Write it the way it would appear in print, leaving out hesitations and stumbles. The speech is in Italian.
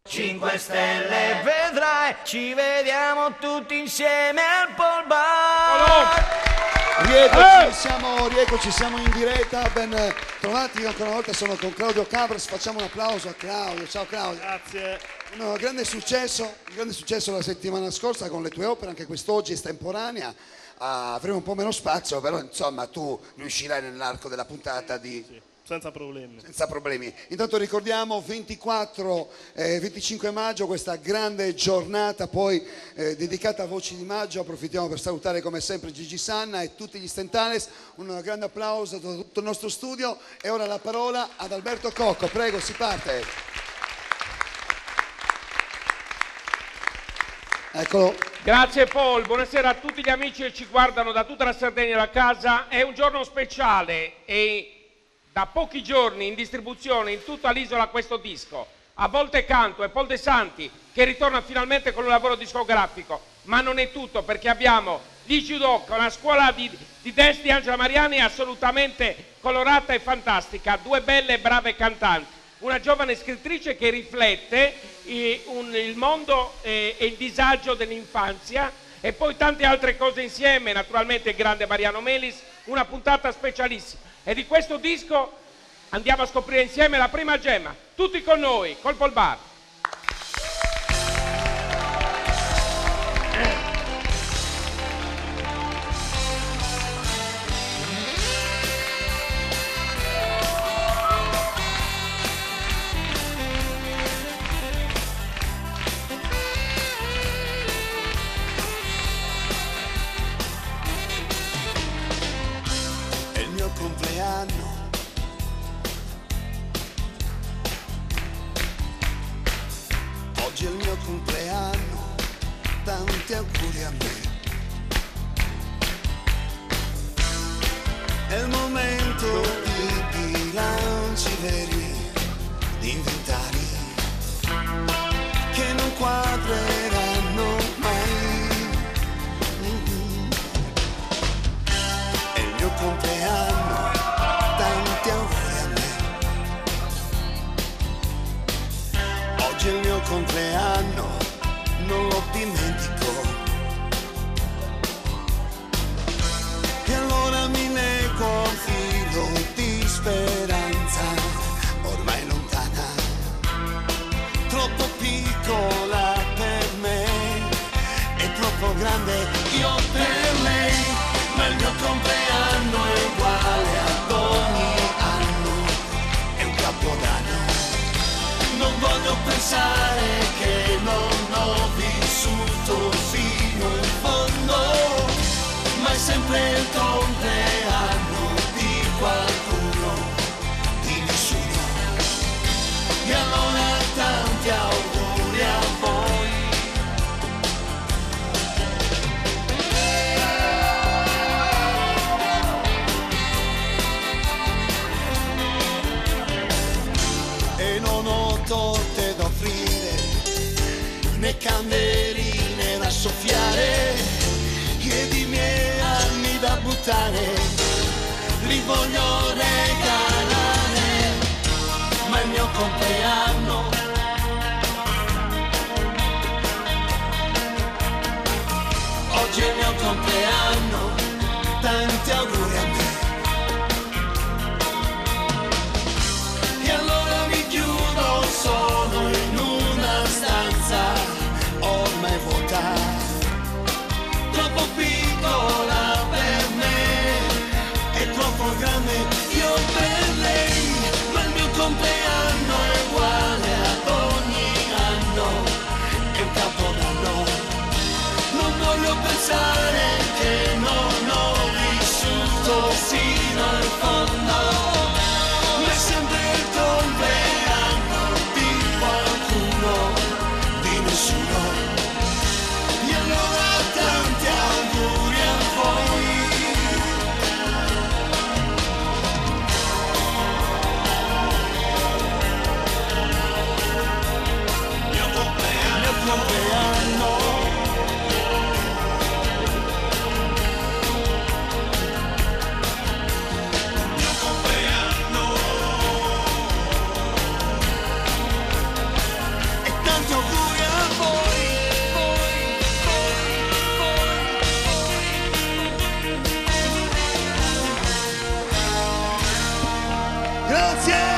5 Stelle vedrai, ci vediamo tutti insieme al Paul Bar. Rieccoci, siamo in diretta, ben trovati. Io ancora una volta sono con Claudio Cabras, facciamo un applauso a Claudio. Ciao Claudio. Grazie. Un grande successo la settimana scorsa con le tue opere, anche quest'oggi estemporanea. Avremo un po' meno spazio, però insomma tu riuscirai nell'arco della puntata di... Sì, senza problemi. Senza problemi. Intanto ricordiamo 24 e 25 maggio, questa grande giornata poi dedicata a Voci di Maggio. Approfittiamo per salutare come sempre Gigi Sanna e tutti gli Stentanes. Un grande applauso da tutto il nostro studio e ora la parola ad Alberto Cocco. Prego, si parte. Eccolo. Grazie Paul, buonasera a tutti gli amici che ci guardano da tutta la Sardegna da casa. È un giorno speciale e da pochi giorni in distribuzione in tutta l'isola questo disco. A volte canto e Paul De Santi che ritorna finalmente con un lavoro discografico, ma non è tutto perché abbiamo gli Giudocca, una scuola di dance di Angela Mariani assolutamente colorata e fantastica, due belle e brave cantanti, una giovane scrittrice che riflette il mondo e il disagio dell'infanzia e poi tante altre cose insieme, naturalmente il grande Mariano Melis, una puntata specialissima. E di questo disco andiamo a scoprire insieme la prima gemma. Tutti con noi, col Paul Bar. Oggi è il mio compleanno, tanti auguri a me. È il momento di bilanci veri, di inventari che non quadreranno mai. È il mio compleanno, tanti auguri a me. Oggi è il mio compleanno, non lo dimentico. E allora mi leggo a un filo di speranza, ormai lontana, troppo piccola per me e troppo grande io per lei. Ma il mio compleanno è uguale ad ogni anno, è un capodanno. Non voglio pensare che non ho vissuto fino in fondo, ma è sempre il compleanno di qualcuno, di nessuno. E allora tanti auguri a voi. E non ho torte da offrire, né candeline da soffiare, e di miei anni da buttare, li voglio regalare, ma è il mio compleanno. Oggi è il mio compleanno, tanti auguri a me. E allora mi chiudo solo in una stanza ormai vuota, troppo piccola per me e troppo grande io per lei. Ma il mio compleanno è uguale ad ogni anno, è un capodanno. Non voglio pensare che Grazie.